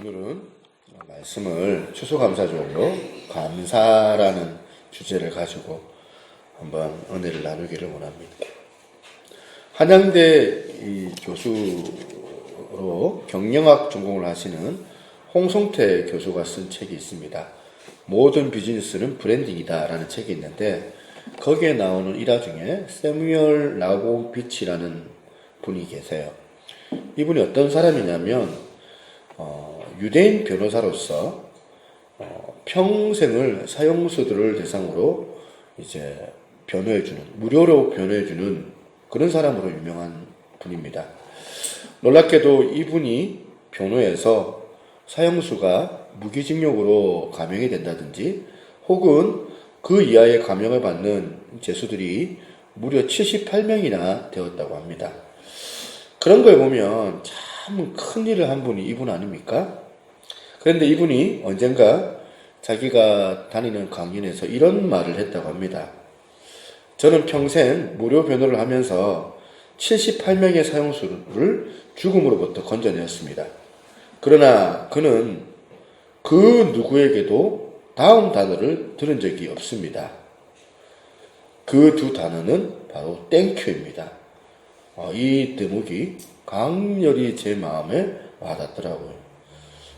오늘은 말씀을 추수감사절로 감사라는 주제를 가지고 한번 은혜를 나누기를 원합니다. 한양대 교수로 경영학 전공을 하시는 홍성태 교수가 쓴 책이 있습니다. 모든 비즈니스는 브랜딩이다 라는 책이 있는데 거기에 나오는 일화 중에 세뮤얼 라고비치라는 분이 계세요. 이분이 어떤 사람이냐면 유대인 변호사로서 평생을 사형수들을 대상으로 이제 변호해주는, 무료로 변호해주는 그런 사람으로 유명한 분입니다. 놀랍게도 이분이 변호해서 사형수가 무기징역으로 감형이 된다든지 혹은 그 이하의 감형을 받는 죄수들이 무려 78명이나 되었다고 합니다. 그런 걸 보면 참 큰 일을 한 분이 이분 아닙니까? 그런데 이분이 언젠가 자기가 다니는 강연에서 이런 말을 했다고 합니다. 저는 평생 무료 변호를 하면서 78명의 사형수를 죽음으로부터 건져내었습니다. 그러나 그는 그 누구에게도 다음 단어를 들은 적이 없습니다. 그 두 단어는 바로 땡큐입니다. 이 대목이 강렬히 제 마음에 와닿더라고요.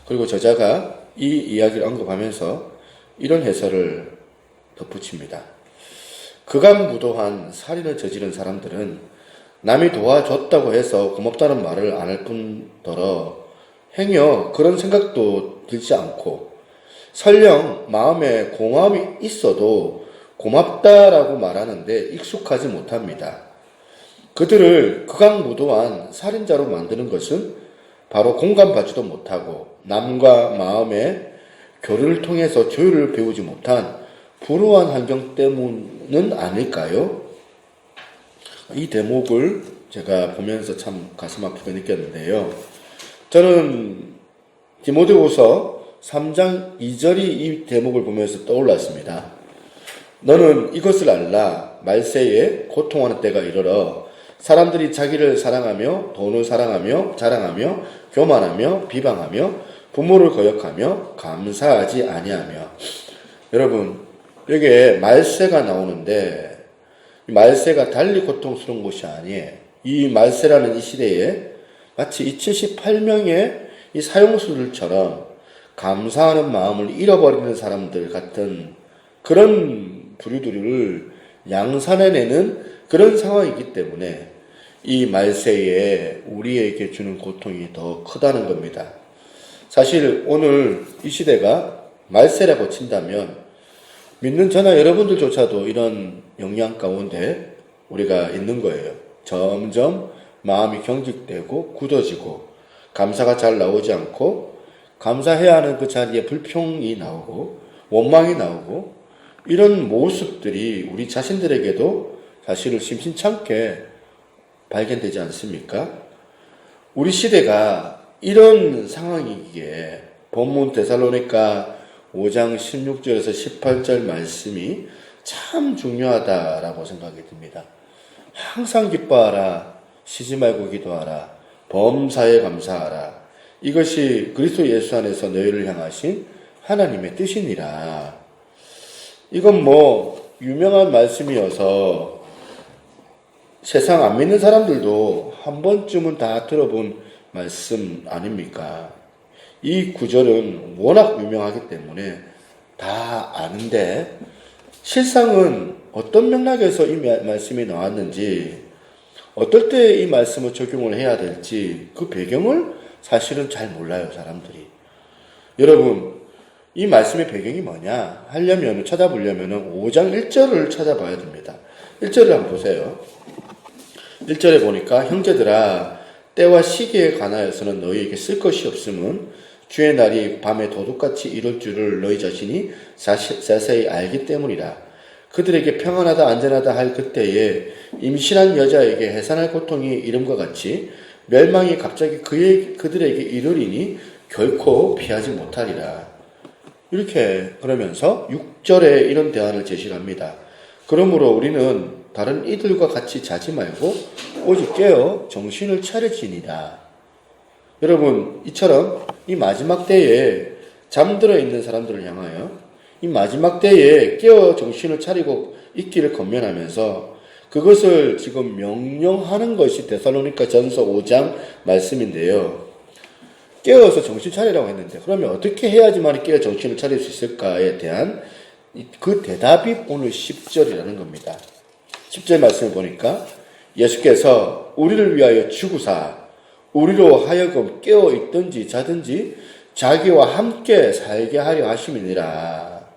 그리고 저자가 이 이야기를 언급하면서 이런 해설을 덧붙입니다. 극악무도한 살인을 저지른 사람들은 남이 도와줬다고 해서 고맙다는 말을 안 할 뿐더러 행여 그런 생각도 들지 않고 설령 마음에 공허함이 있어도 고맙다라고 말하는데 익숙하지 못합니다. 그들을 극악무도한 살인자로 만드는 것은 바로 공감받지도 못하고 남과 마음의 교류를 통해서 조율을 배우지 못한 불우한 환경 때문은 아닐까요? 이 대목을 제가 보면서 참 가슴 아프게 느꼈는데요. 저는 디모데후서 3장 2절이 이 대목을 보면서 떠올랐습니다. 너는 이것을 알라. 말세에 고통하는 때가 이르러 사람들이 자기를 사랑하며 돈을 사랑하며 자랑하며 교만하며 비방하며 부모를 거역하며 감사하지 아니하며. 여러분, 여기에 말세가 나오는데 이 말세가 달리 고통스러운 것이 아니에요. 이 말세라는 이 시대에 마치 이 78명의 이 사형수들처럼 감사하는 마음을 잃어버리는 사람들 같은 그런 부류들을 양산해내는 그런 상황이기 때문에 이 말세에 우리에게 주는 고통이 더 크다는 겁니다. 사실 오늘 이 시대가 말세라고 친다면 믿는 저나 여러분들조차도 이런 영향 가운데 우리가 있는 거예요. 점점 마음이 경직되고 굳어지고 감사가 잘 나오지 않고 감사해야 하는 그 자리에 불평이 나오고 원망이 나오고 이런 모습들이 우리 자신들에게도 사실은 심심찮게 발견되지 않습니까? 우리 시대가 이런 상황이기에 본문 데살로니가 5장 16절에서 18절 말씀이 참 중요하다라고 생각이 듭니다. 항상 기뻐하라, 쉬지 말고 기도하라, 범사에 감사하라. 이것이 그리스도 예수 안에서 너희를 향하신 하나님의 뜻이니라. 이건 유명한 말씀이어서 세상 안 믿는 사람들도 한 번쯤은 다 들어본 말씀 아닙니까? 이 구절은 워낙 유명하기 때문에 다 아는데 실상은 어떤 맥락에서 이 말씀이 나왔는지 어떨 때 이 말씀을 적용을 해야 될지 그 배경을 사실은 잘 몰라요, 사람들이. 여러분, 이 말씀의 배경이 뭐냐 찾아보려면 5장 1절을 찾아봐야 됩니다. 1절을 한번 보세요. 1절에 보니까 형제들아 때와 시기에 관하여서는 너희에게 쓸 것이 없음은 주의 날이 밤에 도둑같이 이룰 줄을 너희 자신이 자세히 알기 때문이라. 그들에게 평안하다 안전하다 할 그때에 임신한 여자에게 해산할 고통이 이름과 같이 멸망이 갑자기 그들에게 이르리니 결코 피하지 못하리라. 이렇게 그러면서 6절에 이런 대안을 제시를 합니다. 그러므로 우리는 다른 이들과 같이 자지 말고 오직 깨어 정신을 차려지니라. 여러분, 이처럼 이 마지막 때에 잠들어 있는 사람들을 향하여 이 마지막 때에 깨어 정신을 차리고 있기를 권면하면서 그것을 지금 명령하는 것이 데살로니가 전서 5장 말씀인데요. 깨어서 정신 차리라고 했는데 그러면 어떻게 해야지만 깨어 정신을 차릴 수 있을까에 대한 그 대답이 오늘 10절이라는 겁니다. 10절 말씀을 보니까 예수께서 우리를 위하여 죽으사 우리로 하여금 깨어 있든지 자든지 자기와 함께 살게 하려 하심이니라.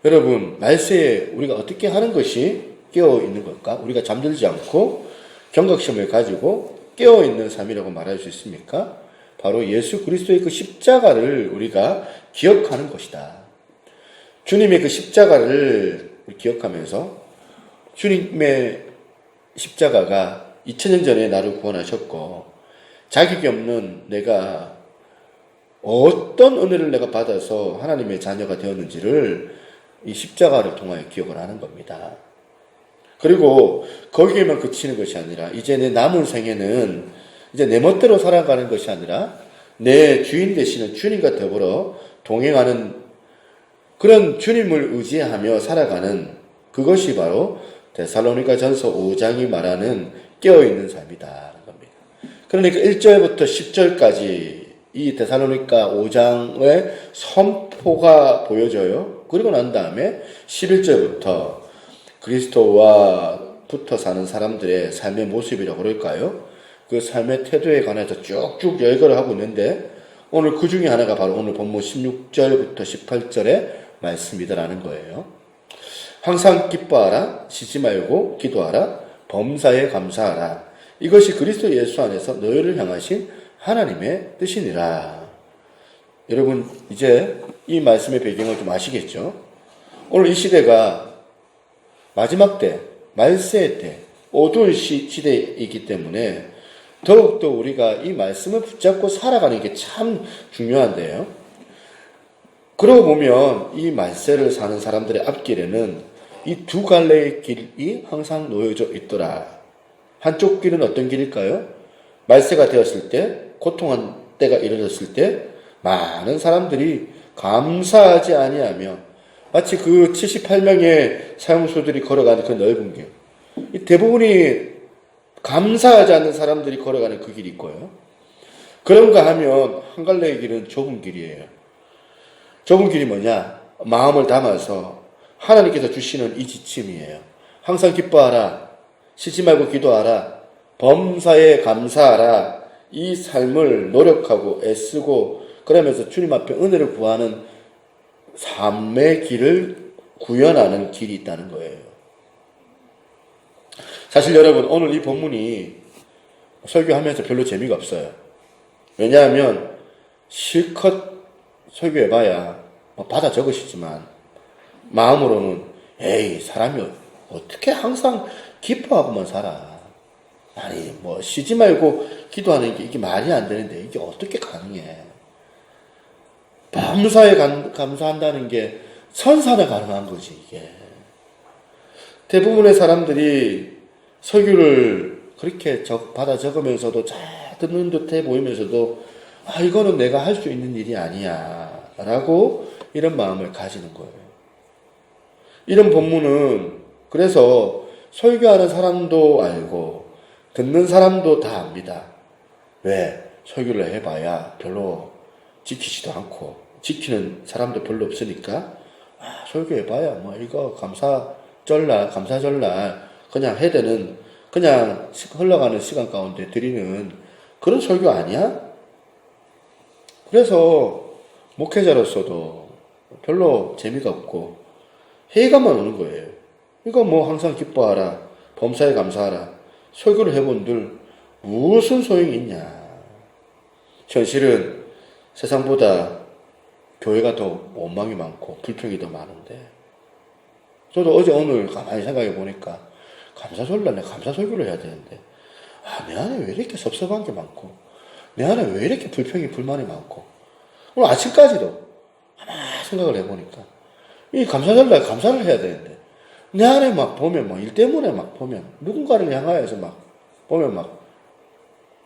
여러분, 말세에 우리가 어떻게 하는 것이 깨어 있는 걸까? 우리가 잠들지 않고 경각심을 가지고 깨어 있는 삶이라고 말할 수 있습니까? 바로 예수 그리스도의 그 십자가를 우리가 기억하는 것이다. 주님의 그 십자가를 기억하면서 주님의 십자가가 2000년 전에 나를 구원하셨고 자격이 없는 내가 어떤 은혜를 내가 받아서 하나님의 자녀가 되었는지를 이 십자가를 통하여 기억을 하는 겁니다. 그리고 거기에만 그치는 것이 아니라 이제 내 남은 생애는 이제 내 멋대로 살아가는 것이 아니라 내 주인 되시는 주님과 더불어 동행하는 그런 주님을 의지하며 살아가는 그것이 바로 데살로니가 전서 5장이 말하는 깨어있는 삶이다. 그러니까 1절부터 10절까지 이 데살로니가 5장의 선포가 보여져요. 그리고 난 다음에 11절부터 그리스도와 붙어 사는 사람들의 삶의 모습이라고 그럴까요? 그 삶의 태도에 관해서 쭉쭉 열거를 하고 있는데 오늘 그 중에 하나가 바로 오늘 본문 16절부터 18절의 말씀이다라는 거예요. 항상 기뻐하라, 쉬지 말고 기도하라, 범사에 감사하라. 이것이 그리스도 예수 안에서 너희를 향하신 하나님의 뜻이니라. 여러분 이제 이 말씀의 배경을 좀 아시겠죠? 오늘 이 시대가 마지막 때, 말세 때, 어두운 시대이기 때문에 더욱더 우리가 이 말씀을 붙잡고 살아가는 게 참 중요한데요. 그러고 보면 이 말세를 사는 사람들의 앞길에는 이 두 갈래의 길이 항상 놓여져 있더라. 한쪽 길은 어떤 길일까요? 말세가 되었을 때, 고통한 때가 이르렀을 때 많은 사람들이 감사하지 아니하며 마치 그 78명의 사형수들이 걸어가는 그 넓은 길, 대부분이 감사하지 않는 사람들이 걸어가는 그 길이 있고요. 그런가 하면 한 갈래의 길은 좁은 길이에요. 좁은 길이 뭐냐? 마음을 담아서 하나님께서 주시는 이 지침이에요. 항상 기뻐하라, 쉬지 말고 기도하라, 범사에 감사하라. 이 삶을 노력하고 애쓰고 그러면서 주님 앞에 은혜를 구하는 삶의 길을 구현하는 길이 있다는 거예요. 사실 여러분 오늘 이 본문이 설교하면서 별로 재미가 없어요. 왜냐하면 실컷 설교해봐야 받아 적으시지만 마음으로는 에이 사람이 어떻게 항상 기뻐하고만 살아. 아니 뭐 쉬지 말고 기도하는 게 이게 말이 안 되는데 이게 어떻게 가능해. 밤사에 감사한다는 게 선사나 가능한 거지 이게. 대부분의 사람들이 설교를 그렇게 받아 적으면서도 잘 듣는 듯해 보이면서도 아 이거는 내가 할 수 있는 일이 아니야 라고 이런 마음을 가지는 거예요. 이런 본문은 그래서 설교하는 사람도 알고 듣는 사람도 다 압니다. 왜? 설교를 해봐야 별로 지키지도 않고 지키는 사람도 별로 없으니까 아, 설교해봐야 뭐 이거 감사절날 그냥 해대는 그냥 흘러가는 시간 가운데 드리는 그런 설교 아니야? 그래서 목회자로서도 별로 재미가 없고 회의감만 오는 거예요. 이거 뭐 항상 기뻐하라, 범사에 감사하라, 설교를 해본들 무슨 소용이 있냐. 현실은 세상보다 교회가 더 원망이 많고 불평이 더 많은데 저도 어제 오늘 가만히 생각해 보니까 감사절날 내가 감사설교를 해야 되는데 내 안에 왜 이렇게 섭섭한 게 많고 내 안에 왜 이렇게 불평이 불만이 많고 오늘 아침까지도 가만히 생각을 해보니까 이 감사절날 감사를 해야 되는데 내 안에 막 보면 막 일 때문에 막 보면 누군가를 향하여서 막 보면 막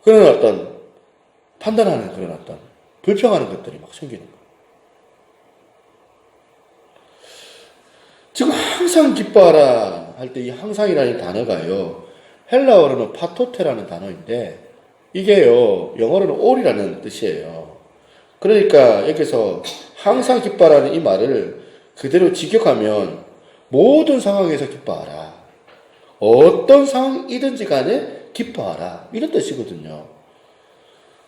그런 어떤 판단하는 그런 어떤 불평하는 것들이 막 생기는 거예요. 지금 항상 기뻐하라 할 때 이 항상이라는 단어가요, 헬라어로는 파토테라는 단어인데, 이게요, 영어로는 all이라는 뜻이에요. 그러니까 여기서 항상 기뻐하라는 이 말을 그대로 직역하면 모든 상황에서 기뻐하라. 어떤 상황이든지 간에 기뻐하라. 이런 뜻이거든요.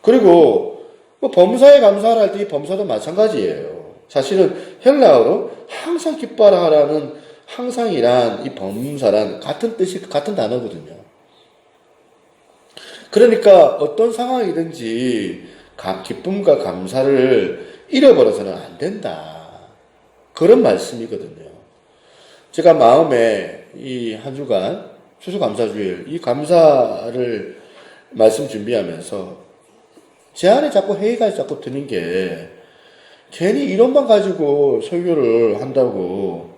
그리고 뭐 범사에 감사하라 할 때 이 범사도 마찬가지예요. 사실은 헬라어로 항상 기뻐하라는 항상이란 이 범사란 같은 뜻이 같은 단어거든요. 그러니까 어떤 상황이든지 기쁨과 감사를 잃어버려서는 안 된다. 그런 말씀이거든요. 제가 마음에 이 한 주간 추수감사주일 이 감사를 말씀 준비하면서 제 안에 자꾸 회의가 자꾸 드는 게, 괜히 이론만 가지고 설교를 한다고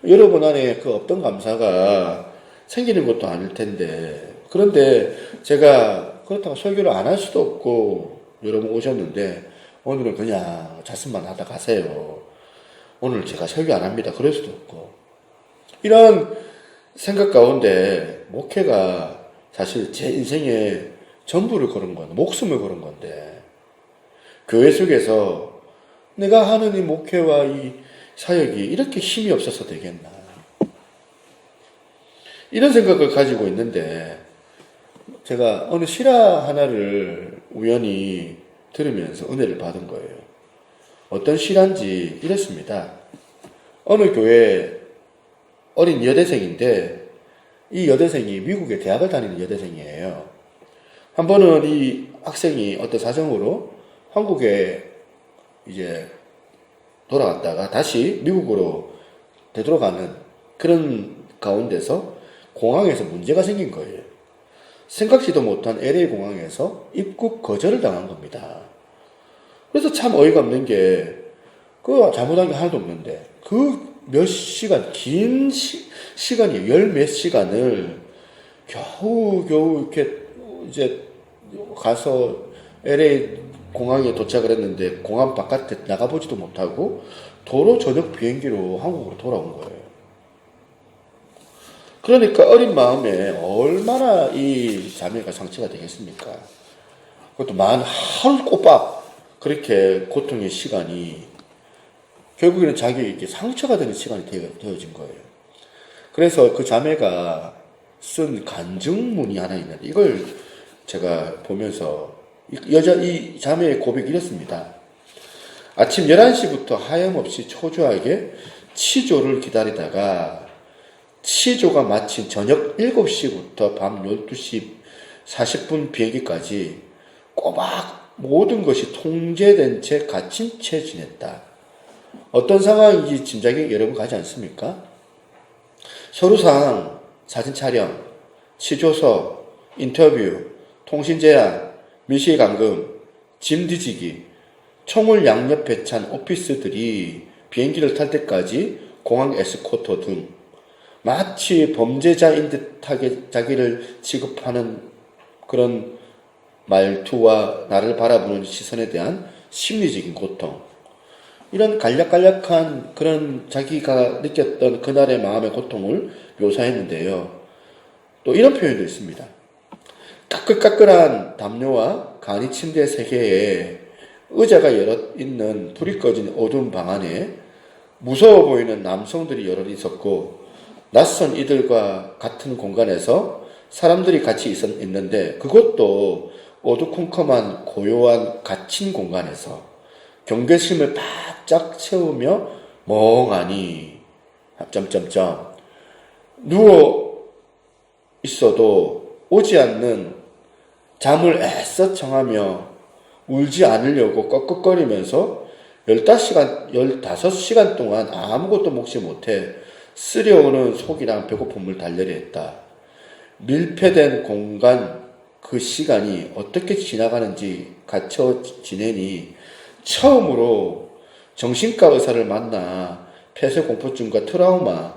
여러분 안에 그 없던 감사가 생기는 것도 아닐 텐데, 그런데 제가 그렇다고 설교를 안 할 수도 없고, 여러분 오셨는데 오늘은 그냥 자습만 하다 가세요. 오늘 제가 설교 안 합니다. 그럴 수도 없고. 이런 생각 가운데 목회가 사실 제 인생에 전부를 걸은 건데, 목숨을 걸은 건데, 교회 속에서 내가 하는 이 목회와 이 사역이 이렇게 힘이 없어서 되겠나, 이런 생각을 가지고 있는데, 제가 어느 실화 하나를 우연히 들으면서 은혜를 받은 거예요. 어떤 실화인지 이랬습니다. 어느 교회 어린 여대생인데, 이 여대생이 미국의 대학을 다니는 여대생이에요. 한 번은 이 학생이 어떤 사정으로 한국에 이제 돌아갔다가 다시 미국으로 되돌아가는 그런 가운데서 공항에서 문제가 생긴 거예요. 생각지도 못한 LA 공항에서 입국 거절을 당한 겁니다. 그래서 참 어이가 없는 게, 그 잘못한 게 하나도 없는데, 그 몇 시간, 긴 시간이 열 몇 시간을 겨우 이렇게 이제 가서 LA 공항에 도착을 했는데, 공항 바깥에 나가보지도 못하고 도로 저녁 비행기로 한국으로 돌아온 거예요. 그러니까 어린 마음에 얼마나 이 자매가 상처가 되겠습니까? 그것도 하루 꼬박 그렇게 고통의 시간이 결국에는 자기에게 상처가 되는 시간이 되어진 거예요. 그래서 그 자매가 쓴 간증문이 하나 있는데, 이걸 제가 보면서 이 자매의 고백이 이렇습니다. 아침 11시부터 하염없이 초조하게 치조를 기다리다가 치조가 마친 저녁 7시부터 밤 12시 40분 비행기까지 꼬박 모든 것이 통제된 채 갇힌 채 지냈다. 어떤 상황인지 짐작이 여러분 가지 않습니까? 서류상, 사진 촬영, 치조서, 인터뷰, 통신 제한, 밀실 감금, 짐 뒤지기, 총을 양옆에 찬 오피스들이 비행기를 탈 때까지 공항 에스코트 등 마치 범죄자인 듯하게 자기를 취급하는 그런 말투와 나를 바라보는 시선에 대한 심리적인 고통, 이런 간략간략한 그런 자기가 느꼈던 그날의 마음의 고통을 묘사했는데요. 또 이런 표현도 있습니다. 까끌까끌한 담요와 간이 침대 3개에 의자가 여럿 있는 불이 꺼진 어두운 방 안에 무서워 보이는 남성들이 여럿 있었고, 낯선 이들과 같은 공간에서 사람들이 같이 있는데, 그것도 어두컴컴한 고요한 갇힌 공간에서 경계심을 바짝 채우며 멍하니 누워 있어도 오지 않는 잠을 애써 청하며 울지 않으려고 꺽꺽거리면서 15시간 동안 아무것도 먹지 못해 쓰려오는 속이랑 배고픔을 달래려 했다. 밀폐된 공간, 그 시간이 어떻게 지나가는지 갇혀 지내니 처음으로 정신과 의사를 만나 폐쇄공포증과 트라우마,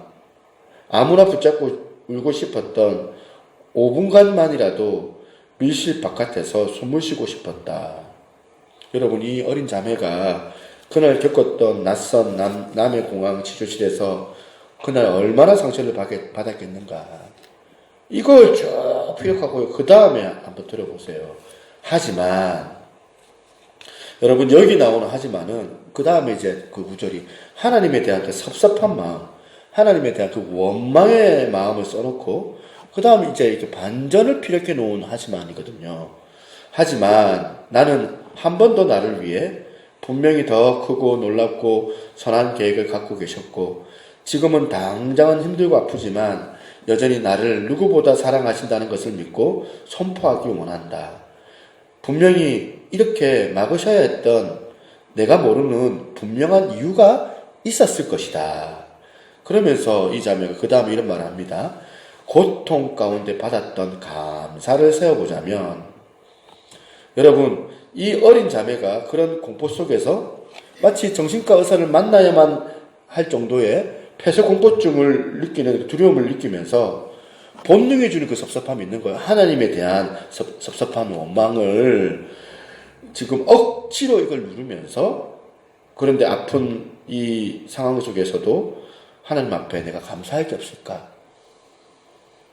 아무나 붙잡고 울고 싶었던 5분간만이라도 밀실 바깥에서 숨을 쉬고 싶었다. 여러분, 이 어린 자매가 그날 겪었던 낯선 남의 공항 치료실에서 그날 얼마나 상처를 받았겠는가. 이걸 쭉 피력하고 그 다음에 한번 들어보세요. 하지만 여러분, 여기 나오는 하지만은 그 다음에 이제 그 구절이 하나님에 대한 그 섭섭한 마음, 하나님에 대한 그 원망의 마음을 써놓고 그 다음에 이제 이렇게 반전을 피력해 놓은 하지만이거든요. 하지만 나는 한 번 더 나를 위해 분명히 더 크고 놀랍고 선한 계획을 갖고 계셨고 지금은 당장은 힘들고 아프지만 여전히 나를 누구보다 사랑하신다는 것을 믿고 선포하기 원한다. 분명히 이렇게 막으셔야 했던 내가 모르는 분명한 이유가 있었을 것이다. 그러면서 이 자매가 그 다음에 이런 말을 합니다. 고통 가운데 받았던 감사를 세워보자면, 여러분, 이 어린 자매가 그런 공포 속에서 마치 정신과 의사를 만나야만 할 정도의 폐쇄공포증을 느끼는 두려움을 느끼면서 본능이 주는 그 섭섭함이 있는 거예요. 하나님에 대한 섭섭한 원망을 지금 억지로 이걸 누르면서, 그런데 아픈 이 상황 속에서도 하나님 앞에 내가 감사할 게 없을까?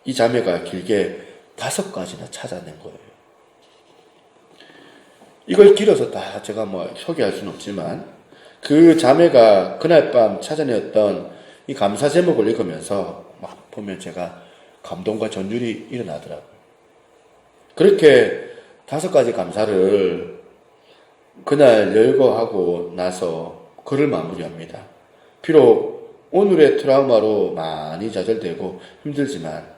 이 자매가 길게 5가지나 찾아낸 거예요. 이걸 길어서 다 제가 소개할 수는 없지만 그 자매가 그날 밤 찾아내었던 이 감사 제목을 읽으면서 막 보면 제가 감동과 전율이 일어나더라고요. 그렇게 5가지 감사를 그날 열거하고 나서 글을 마무리합니다. 비록 오늘의 트라우마로 많이 좌절되고 힘들지만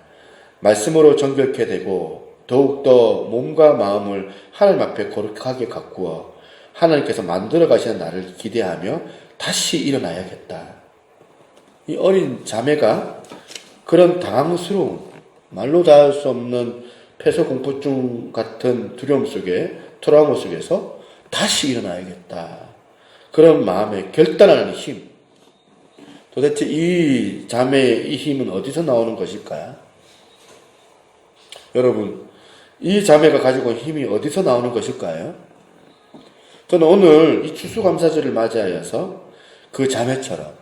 말씀으로 정결케 되고 더욱더 몸과 마음을 하나님 앞에 거룩하게 가꾸어 하나님께서 만들어 가시는 나를 기대하며 다시 일어나야겠다. 이 어린 자매가 그런 당황스러운, 말로 다 할 수 없는 폐쇄공포증 같은 두려움 속에, 트라우마 속에서 다시 일어나야겠다. 그런 마음에 결단하는 힘. 도대체 이 자매의 이 힘은 어디서 나오는 것일까요? 여러분, 이 자매가 가지고 온 힘이 어디서 나오는 것일까요? 저는 오늘 이 추수감사절을 맞이하여서 그 자매처럼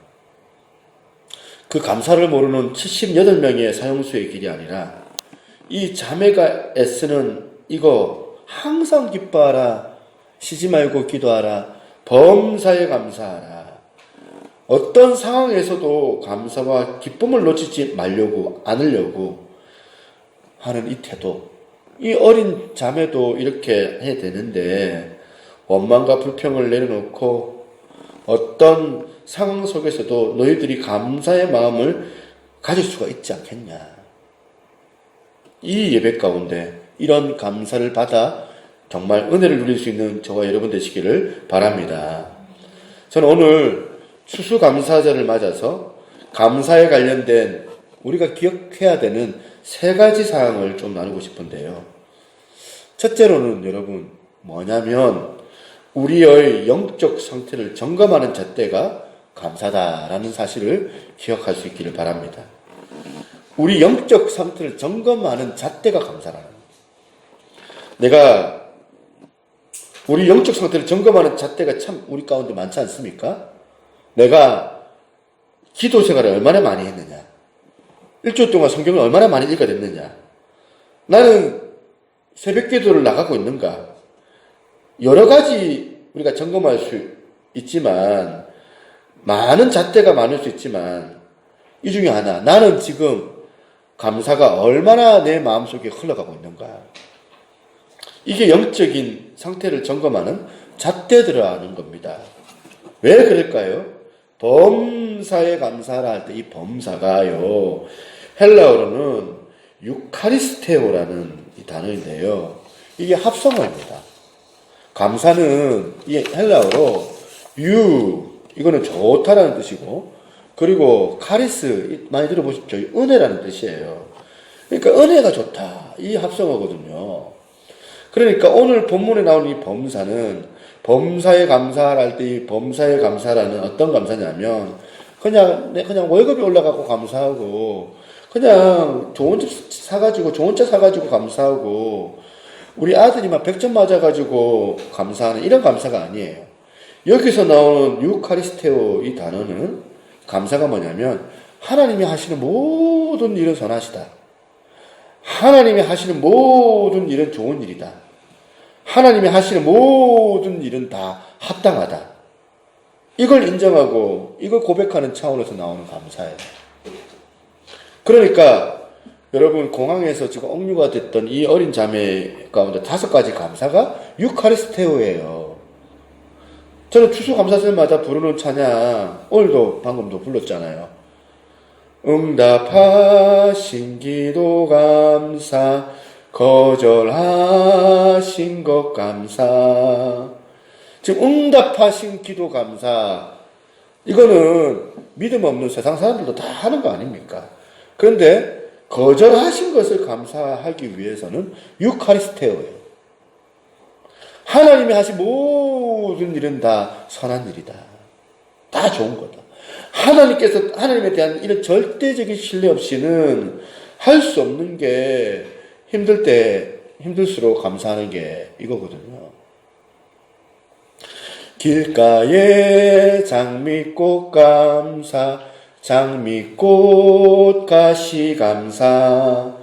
그 감사를 모르는 78명의 사형수의 길이 아니라 이 자매가 애쓰는 이거 항상 기뻐하라, 쉬지 말고 기도하라, 범사에 감사하라. 어떤 상황에서도 감사와 기쁨을 놓치지 않으려고 하는 이 태도. 이 어린 자매도 이렇게 해야 되는데 원망과 불평을 내려놓고 어떤 상황 속에서도 너희들이 감사의 마음을 가질 수가 있지 않겠냐. 이 예배 가운데 이런 감사를 받아 정말 은혜를 누릴 수 있는 저와 여러분 되시기를 바랍니다. 저는 오늘 추수감사절을 맞아서 감사에 관련된 우리가 기억해야 되는 3가지 사항을 좀 나누고 싶은데요. 첫째로는 여러분 뭐냐면 우리의 영적 상태를 점검하는 잣대가 감사다라는 사실을 기억할 수 있기를 바랍니다. 우리 영적 상태를 점검하는 잣대가 감사라는 거예요. 내가 우리 영적 상태를 점검하는 잣대가 참 우리 가운데 많지 않습니까? 내가 기도 생활을 얼마나 많이 했느냐, 일주일 동안 성경을 얼마나 많이 읽어냈느냐, 나는 새벽 기도를 나가고 있는가, 여러 가지 우리가 점검할 수 있지만 많은 잣대가 많을 수 있지만 이 중에 하나, 나는 지금 감사가 얼마나 내 마음속에 흘러가고 있는가. 이게 영적인 상태를 점검하는 잣대들어가는 겁니다. 왜 그럴까요? 범사에 감사라 할 때 이 범사가요, 헬라어로는 유카리스테오라는 이 단어인데요. 이게 합성어입니다. 감사는 이 헬라어로 이거는 좋다라는 뜻이고, 그리고 카리스 많이 들어보셨죠? 은혜라는 뜻이에요. 그러니까 은혜가 좋다, 이 합성어거든요. 그러니까 오늘 본문에 나오는 이 범사는 범사에 감사를 할 때 이 범사에 감사라는 어떤 감사냐면 그냥 월급이 올라가고 감사하고, 그냥 좋은 집 사가지고 좋은 차 사가지고 감사하고, 우리 아들이 막 100점 맞아가지고 감사하는 이런 감사가 아니에요. 여기서 나오는 유카리스테오 이 단어는 감사가 뭐냐면 하나님이 하시는 모든 일은 선하시다. 하나님이 하시는 모든 일은 좋은 일이다. 하나님이 하시는 모든 일은 다 합당하다. 이걸 인정하고 이걸 고백하는 차원에서 나오는 감사예요. 그러니까 여러분 공항에서 지금 억류가 됐던 이 어린 자매 가운데 5가지 감사가 유카리스테오예요. 저는 추수감사절마다 부르는 찬양 오늘도 방금도 불렀잖아요. 응답하신 기도 감사 거절하신 것 감사. 지금 응답하신 기도 감사 이거는 믿음 없는 세상 사람들도 다 하는 거 아닙니까? 그런데 거절하신 것을 감사하기 위해서는 유카리스테오예요. 하나님이 하신 모든 일은 다 선한 일이다. 다 좋은 거다. 하나님에 대한 이런 절대적인 신뢰 없이는 할 수 없는 게 힘들수록 감사하는 게 이거거든요. 길가에 장미꽃 감사, 장미꽃 가시 감사.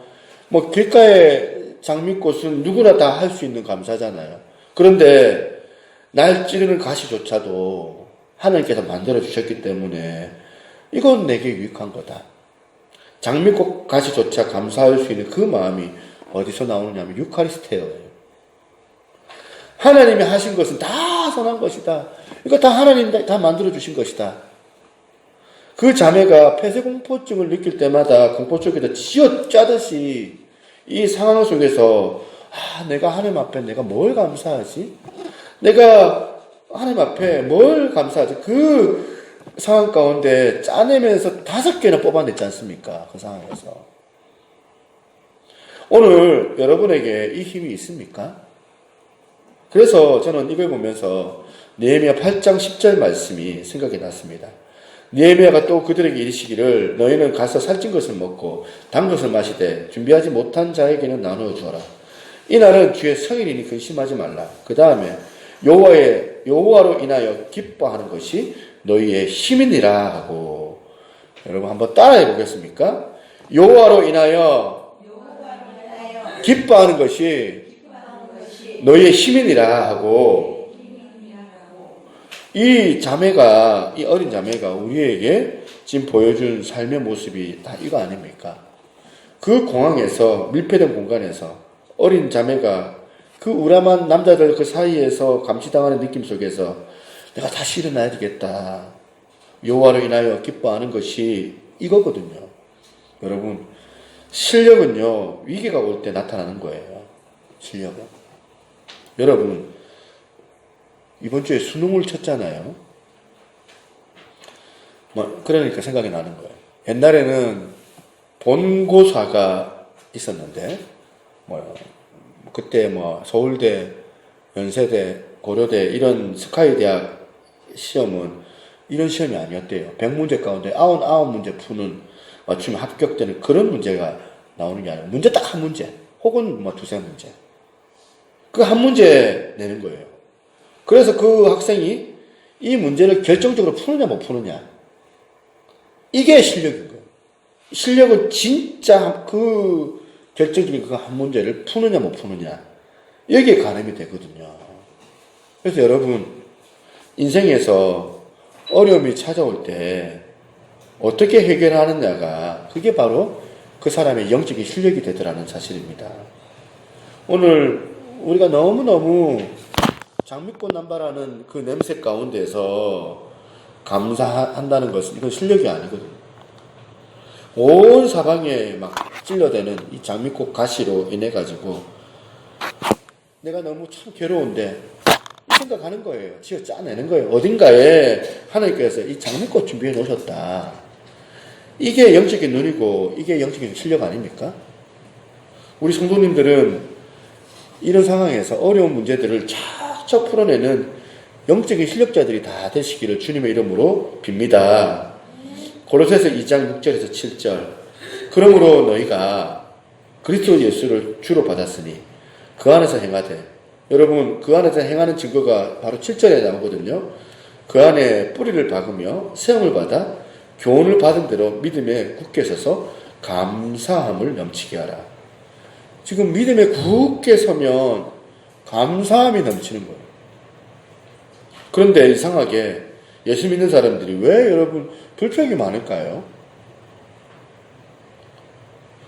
뭐 길가에 장미꽃은 누구나 다 할 수 있는 감사잖아요. 그런데 날 찌르는 가시조차도 하나님께서 만들어 주셨기 때문에 이건 내게 유익한 거다. 장미꽃 가시조차 감사할 수 있는 그 마음이 어디서 나오느냐면 유카리스테어예요. 하나님이 하신 것은 다 선한 것이다. 이거 다 하나님이 다 만들어 주신 것이다. 그 자매가 폐쇄공포증을 느낄 때마다 공포 쪽에다 쥐어짜듯이 이 상황 속에서 내가 하나님 앞에 내가 뭘 감사하지? 내가 하나님 앞에 뭘 감사하지? 그 상황 가운데 짜내면서 5개나 뽑아냈지 않습니까? 그 상황에서. 오늘 여러분에게 이 힘이 있습니까? 그래서 저는 이걸 보면서 느헤미야 8장 10절 말씀이 생각이 났습니다. 느헤미야가 또 그들에게 이르시기를 너희는 가서 살찐 것을 먹고 단 것을 마시되 준비하지 못한 자에게는 나누어 주어라. 이날은 주의 성일이니 근심하지 말라. 그 다음에 여호와로 인하여 기뻐하는 것이 너희의 힘이니라 하고. 여러분 한번 따라해 보겠습니까? 여호와로 인하여 기뻐하는 것이 너희의 힘이니라 하고. 이 어린 자매가 우리에게 지금 보여준 삶의 모습이 다 이거 아닙니까? 그 공항에서, 밀폐된 공간에서 어린 자매가 그 우람한 남자들 그 사이에서 감시당하는 느낌 속에서 내가 다시 일어나야 되겠다. 여호와로 인하여 기뻐하는 것이 이거거든요. 여러분, 실력은요, 위기가 올 때 나타나는 거예요. 실력은. 여러분, 이번 주에 수능을 쳤잖아요. 그러니까 생각이 나는 거예요. 옛날에는 본고사가 있었는데, 그때 서울대, 연세대, 고려대, 이런 스카이 대학 시험은 이런 시험이 아니었대요. 100문제 가운데 99문제 푸는, 맞추면 합격되는 그런 문제가 나오는 게 아니라, 문제 딱 한 문제, 혹은 2-3문제. 그 한 문제 내는 거예요. 그래서 그 학생이 이 문제를 결정적으로 푸느냐 못 푸느냐, 이게 실력인 거예요. 실력은 진짜 그 결정적인 그 한 문제를 푸느냐 못 푸느냐, 여기에 가늠이 되거든요. 그래서 여러분, 인생에서 어려움이 찾아올 때 어떻게 해결하느냐가 그게 바로 그 사람의 영적인 실력이 되더라는 사실입니다. 오늘 우리가 너무너무 장미꽃 남발하는 그 냄새 가운데서 감사한다는 것은 이건 실력이 아니거든요. 온 사방에 막 찔러대는 이 장미꽃 가시로 인해 가지고 내가 너무 참 괴로운데 이 생각하는 거예요. 지어 짜내는 거예요. 어딘가에 하나님께서 이 장미꽃 준비해 놓으셨다. 이게 영적인 눈이고 이게 영적인 실력 아닙니까? 우리 성도님들은 이런 상황에서 어려운 문제들을 척척 풀어내는 영적인 실력자들이 다 되시기를 주님의 이름으로 빕니다. 고로새서 2장 6절에서 7절. 그러므로 너희가 그리스도 예수를 주로 받았으니 그 안에서 행하되. 여러분, 그 안에서 행하는 증거가 바로 7절에 나오거든요. 그 안에 뿌리를 박으며 세움을 받아 교훈을 받은 대로 믿음에 굳게 서서 감사함을 넘치게 하라. 지금 믿음에 굳게 서면 감사함이 넘치는 거예요. 그런데 이상하게 예수 믿는 사람들이 왜 여러분 불평이 많을까요?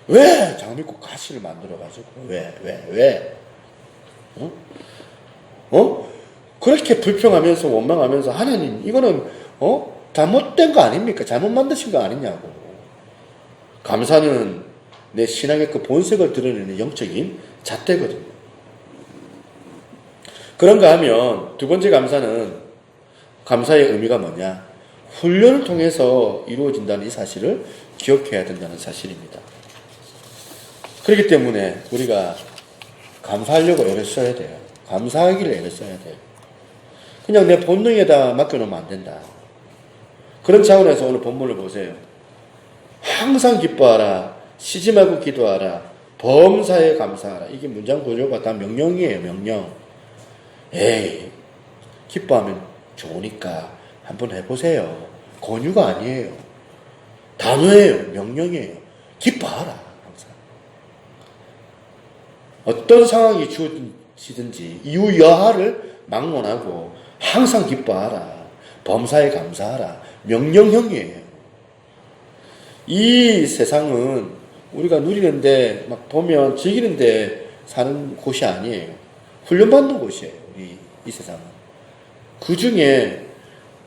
왜 장미꽃 가시를 만들어가지고 왜? 그렇게 불평하면서 원망하면서 하나님 이거는 잘못된 거 아닙니까? 잘못 만드신 거 아니냐고. 감사는 내 신앙의 그 본색을 드러내는 영적인 잣대거든요. 그런가 하면 두 번째 감사는 감사의 의미가 뭐냐? 훈련을 통해서 이루어진다는 이 사실을 기억해야 된다는 사실입니다. 그렇기 때문에 우리가 감사하려고 애를 써야 돼요. 감사하기를 애를 써야 돼요. 그냥 내 본능에다 맡겨놓으면 안 된다. 그런 차원에서 오늘 본문을 보세요. 항상 기뻐하라. 쉬지 말고 기도하라. 범사에 감사하라. 이게 문장 구조가 다 명령이에요. 명령. 에이, 기뻐하면 좋으니까 한번 해보세요. 권유가 아니에요. 단어예요. 명령이에요. 기뻐하라. 항상. 어떤 상황이 주어지든지 이유 여하를 막론하고 항상 기뻐하라. 범사에 감사하라. 명령형이에요. 이 세상은 우리가 누리는데 막 보면 즐기는데 사는 곳이 아니에요. 훈련받는 곳이에요. 이 세상은. 그 중에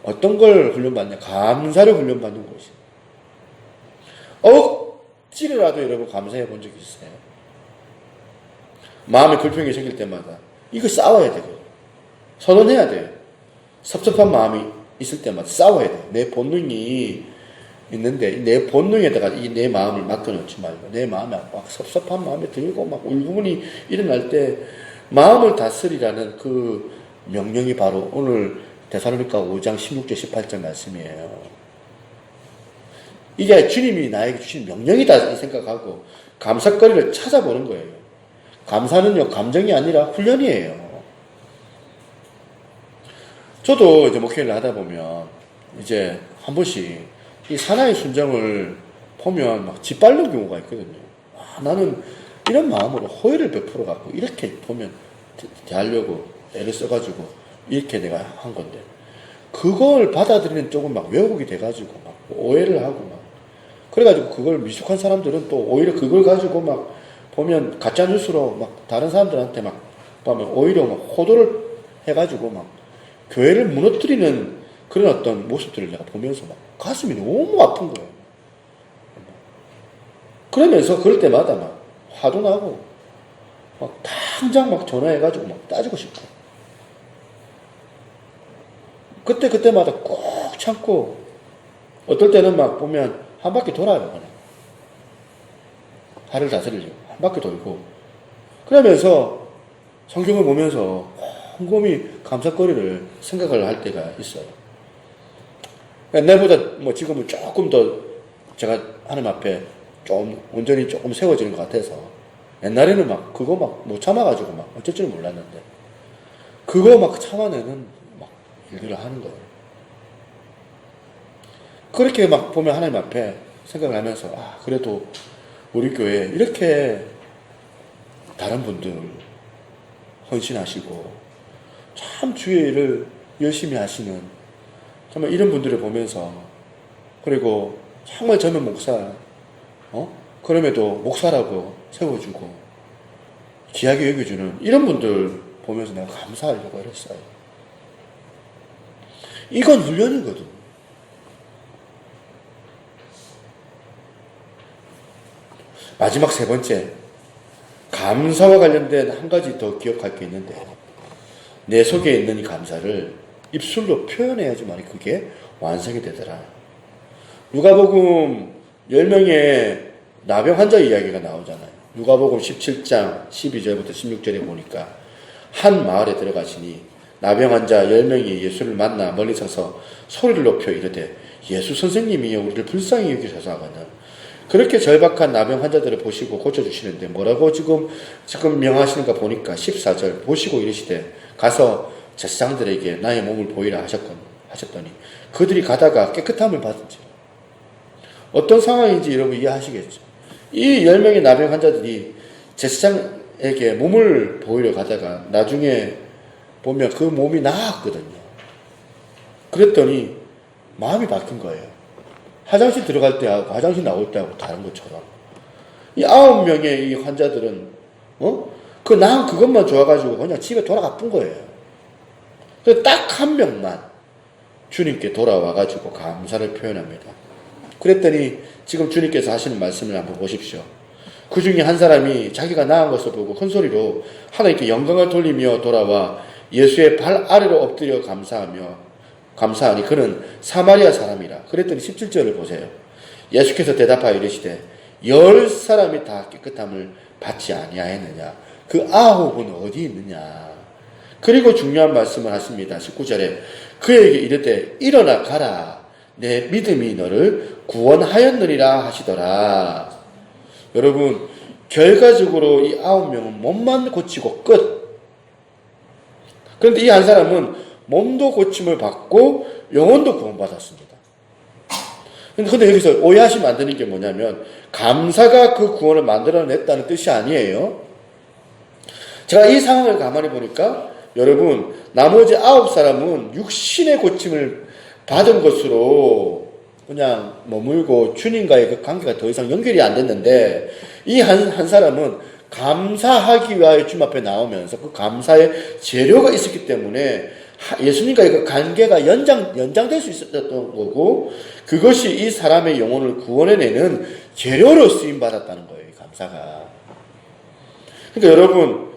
어떤 걸 훈련받냐? 감사를 훈련받는 곳이에요. 억지로라도 여러분 감사해 본 적이 있어요? 마음에 불평이 생길 때마다 이거 싸워야 돼요. 선언해야 돼요. 섭섭한 마음이 있을 때마다 싸워야 돼요. 내 본능이 있는데 내 본능에다가 내 마음을 맡겨놓지 말고 내 마음에 막 섭섭한 마음이 들고 막 울분이 일어날 때 마음을 다스리라는 그 명령이 바로 오늘 데살로니가 5장 16절 18절 말씀이에요. 이게 주님이 나에게 주신 명령이다 생각하고 감사거리를 찾아보는 거예요. 감사는요 감정이 아니라 훈련이에요. 저도 이제 목회를 하다 보면 이제 한 번씩 이 사나이 순정을 보면 막 짓밟는 경우가 있거든요. 나는 이런 마음으로 호의를 베풀어 갖고 이렇게 보면 대하려고 애를 써가지고 이렇게 내가 한 건데 그걸 받아들이는 쪽은 막 왜곡이 돼가지고 막 오해를 하고 막 그래가지고 그걸 미숙한 사람들은 또 오히려 그걸 가지고 막 보면 가짜 뉴스로 막 다른 사람들한테 막 보면 오히려 막 호도를 해가지고 막 교회를 무너뜨리는 그런 어떤 모습들을 내가 보면서 막 가슴이 너무 아픈 거예요. 그러면서 그럴 때마다 막 화도 나고 막 당장 막 전화해가지고 막 따지고 싶고 그때마다 꼭 참고 어떨 때는 막 보면 한 바퀴 돌아요. 그냥. 화를 다스리려고 한 바퀴 돌고 그러면서 성경을 보면서 곰곰이 감사거리를 생각을 할 때가 있어요. 옛날보다 뭐 지금은 조금 더 제가 하나님 앞에 좀 온전히 조금 세워지는 것 같아서 옛날에는 막 그거 막 못 참아가지고 막 어쩔 줄 몰랐는데 그거 막 참아내는 막 일들을 하는 거예요. 그렇게 막 보면 하나님 앞에 생각을 하면서 그래도 우리 교회에 이렇게 다른 분들 헌신하시고 참 주의 일을 열심히 하시는 정말 이런 분들을 보면서 그리고 정말 젊은 목사 그럼에도 목사라고 세워주고 귀하게 여겨주는 이런 분들 보면서 내가 감사하려고 했어요. 이건 훈련이거든. 마지막 세 번째 감사와 관련된 한 가지 더 기억할 게 있는데 내 속에 있는 이 감사를 입술로 표현해야지만 그게 완성이 되더라. 누가복음 10명의 나병 환자 이야기가 나오잖아요. 누가복음 17장 12절부터 16절에 보니까 한 마을에 들어가시니 나병 환자 10명이 예수를 만나 멀리 서서 소리를 높여 이르되 예수 선생님이여 우리를 불쌍히 여기소서 하거든. 그렇게 절박한 나병 환자들을 보시고 고쳐주시는데 뭐라고 지금 명하시는가 보니까 14절 보시고 이르시되 가서 제사장들에게 나의 몸을 보이라 하셨더니 그들이 가다가 깨끗함을 받은지. 어떤 상황인지 여러분 이해하시겠죠? 이 10명의 나병 환자들이 제사장에게 몸을 보이러 가다가 나중에 보면 그 몸이 나았거든요. 그랬더니 마음이 바뀐 거예요. 화장실 들어갈 때하고 화장실 나올 때하고 다른 것처럼. 이 9명의 이 환자들은 그 나은 그것만 좋아가지고 그냥 집에 돌아가쁜 거예요. 그래서 딱 한 명만 주님께 돌아와가지고 감사를 표현합니다. 그랬더니 지금 주님께서 하시는 말씀을 한번 보십시오. 그 중에 한 사람이 자기가 나은 것을 보고 큰 소리로 하나님께 영광을 돌리며 돌아와 예수의 발 아래로 엎드려 감사하니 그는 사마리아 사람이라. 그랬더니 17절을 보세요. 예수께서 대답하여 이르시되 10사람이 다 깨끗함을 받지 아니하였느냐? 그 9은 어디 있느냐? 그리고 중요한 말씀을 하십니다. 19절에 그에게 이르되 일어나 가라. 내 믿음이 너를 구원하였느니라 하시더라. 여러분, 결과적으로 이 9명은 몸만 고치고 끝. 그런데 이 한 사람은 몸도 고침을 받고 영혼도 구원받았습니다. 근데 여기서 오해하시면 안 되는 게 뭐냐면 감사가 그 구원을 만들어냈다는 뜻이 아니에요. 제가 이 상황을 가만히 보니까 여러분, 나머지 9사람은 육신의 고침을 받은 것으로 그냥 머물고 주님과의 그 관계가 더 이상 연결이 안 됐는데 이 한 사람은 감사하기 위하여 주님 앞에 나오면서 그 감사의 재료가 있었기 때문에 예수님과의 그 관계가 연장될 수 있었던 거고 그것이 이 사람의 영혼을 구원해내는 재료로 쓰임받았다는 거예요. 이 감사가. 그러니까 여러분,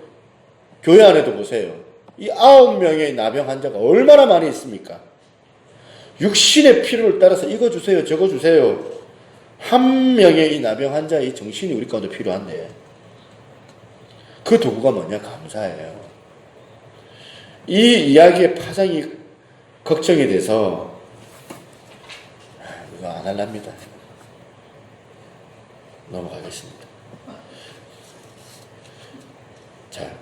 교회 안에도 보세요. 이 9명의 나병 환자가 얼마나 많이 있습니까? 육신의 필요를 따라서 이거 주세요, 저거 주세요. 한 명의 이 나병 환자의 정신이 우리 가운데 필요한데 그 도구가 뭐냐? 감사예요. 이 이야기의 파장이 걱정이 돼서 이거 안 할랍니다. 넘어가겠습니다. 자,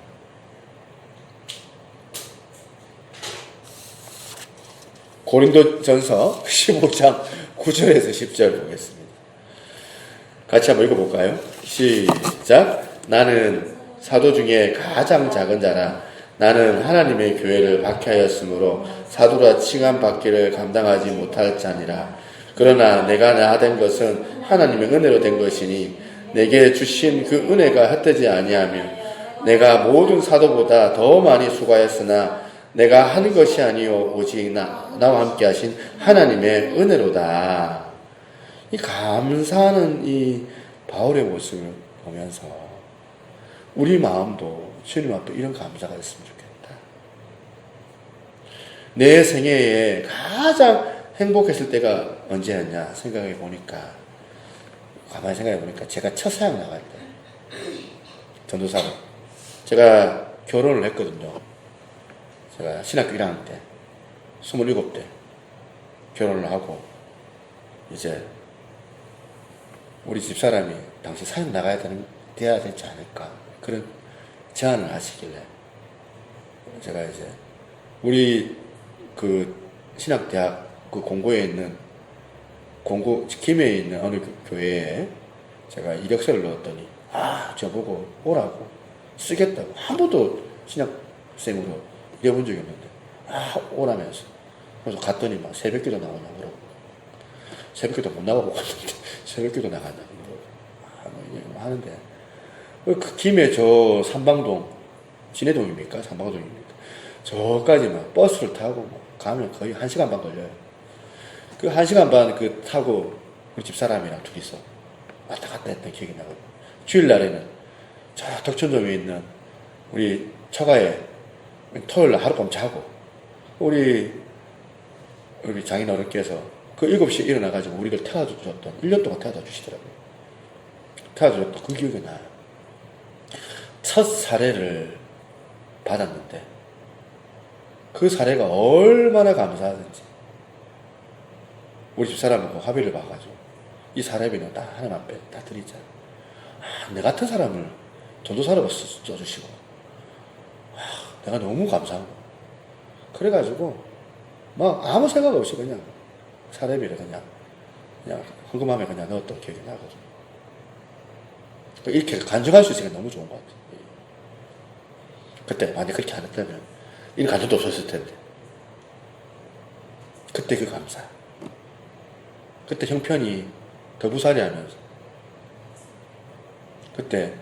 고린도전서 15장 9절에서 10절 보겠습니다. 같이 한번 읽어볼까요? 시작. 나는 사도 중에 가장 작은 자라. 나는 하나님의 교회를 박해하였으므로 사도라 칭함받기를 감당하지 못할 자니라. 그러나 내가 나된 것은 하나님의 은혜로 된 것이니 내게 주신 그 은혜가 헛되지 아니하며 내가 모든 사도보다 더 많이 수고하였으나 내가 하는 것이 아니요 오직 나와 함께 하신 하나님의 은혜로다. 이 감사하는 이 바울의 모습을 보면서 우리 마음도 주님 앞에 이런 감사가 있으면 좋겠다. 내 생애에 가장 행복했을 때가 언제였냐 생각해 보니까 가만히 생각해 보니까 제가 첫 사역 나갈 때 전도사로 제가 결혼을 했거든요. 제가 신학교 1학년 때 27대 결혼을 하고 이제 우리 집사람이 당시 사역 돼야 되지 않을까 그런 제안을 하시길래 제가 이제 우리 그 신학대학 그 공고에 있는 김해에 있는 어느 교회에 제가 이력서를 넣었더니 저보고 오라고 쓰겠다고 한 번도 신학생으로 이래본 적이 없는데 오라면서 그래서 갔더니 막 새벽기도 나오냐고 그러고 새벽기도 못 나가고 갔는데 새벽기도 나간다고 그러고 하는데 그 김해 저 삼방동 진해동입니까? 삼방동입니까? 저까지 막 버스를 타고 가면 거의 1시간 반 걸려요. 그 1시간 반 그 타고 우리 집사람이랑 둘이서 왔다 갔다 했던 기억이 나거든요. 주일날에는 저 덕천점에 있는 우리 처가에 토요일날 하룻밤 자고 우리 장인 어른께서 그 7시에 일어나가지고 우리를 태워다 줬던 1년 동안 태워다 주시더라고요. 태워다 줬던 그 기억이 나요. 첫 사례를 받았는데 그 사례가 얼마나 감사하든지 우리 집사람하고 합의를 봐가지고 이 사례비는 딱 하나님 앞에 다 드리자. 내 같은 사람을 전도사로 써주시고, 내가 너무 감사한 거. 그래가지고, 막 아무 생각 없이 그냥 사례비를 그냥 헌금함에 그냥 넣었던 기억이 나거든요. 이렇게 간증할 수 있으니까 너무 좋은 것 같아요. 그때 만약 그렇게 안 했다면, 이런 간증도 없었을 텐데. 그때 그 감사. 그때 형편이 더 부살이 하면서. 그때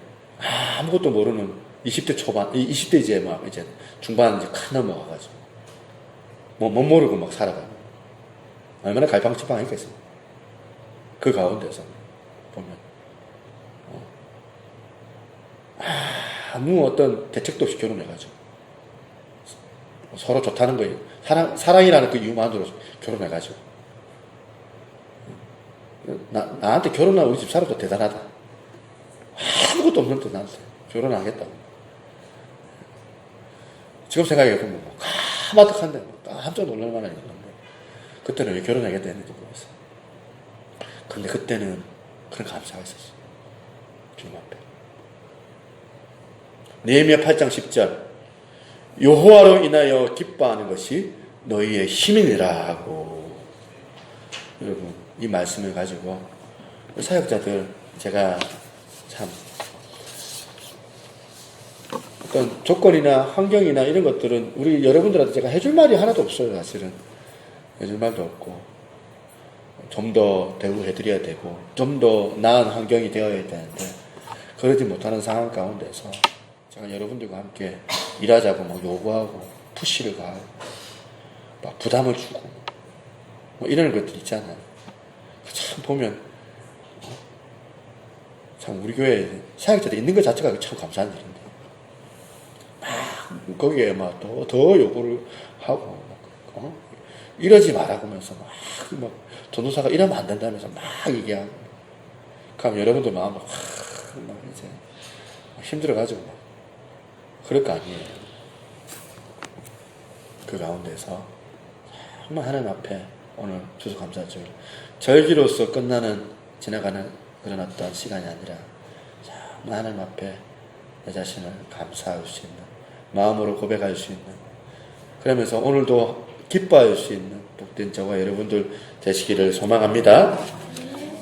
아무것도 모르는 20대 초반, 20대 이제 막 이제 중반 이제 칸 넘어가가지고 못 모르고 막 살아가는. 얼마나 갈팡질팡했겠습니까? 그 가운데서 보면 아무 어떤 대책도 없이 결혼해가지고 서로 좋다는 거예요. 사랑이라는 그 이유만으로 결혼해가지고 나한테 결혼한 우리 집 사람도 대단하다. 아무것도 없는데 나한테 결혼 안 하겠다고. 지금 생각해보면 까마득한데 깜짝 놀랄 만한 일인데 그때는 왜 결혼하겠다 했는지 모르겠어요. 근데 그때는 그런 감사가 있었어요. 주님 앞에. 느헤미야 8장 10절 여호와로 인하여 기뻐하는 것이 너희의 힘이니라 하고. 여러분 이 말씀을 가지고 사역자들 제가 참 어떤 조건이나 환경이나 이런 것들은 우리 여러분들한테 제가 해줄 말이 하나도 없어요. 사실은 해줄 말도 없고 좀 더 대우해드려야 되고 좀 더 나은 환경이 되어야 되는데 그러지 못하는 상황 가운데서 제가 여러분들과 함께 일하자고 막 요구하고 푸시를 가하고 막 부담을 주고 뭐 이런 것들 있잖아요. 참 보면 참 우리 교회 사역자들 있는 것 자체가 참 감사한 일인데 막 거기에 막 더 요구를 하고 이러지 말라고 하면서 막 전도사가 이러면 안 된다면서 막 얘기하고 그럼 여러분들 마음을 막 이제 힘들어가지고 막 그럴 거 아니에요. 그 가운데서 정말 하나님 앞에 오늘 추수감사절 절기로서 끝나는 지나가는 그런 어떤 시간이 아니라 정말 하나님 앞에 내 자신을 감사할 수 있는 마음으로 고백할 수 있는 그러면서 오늘도 기뻐할 수 있는 복된 저와 여러분들 되시기를 소망합니다.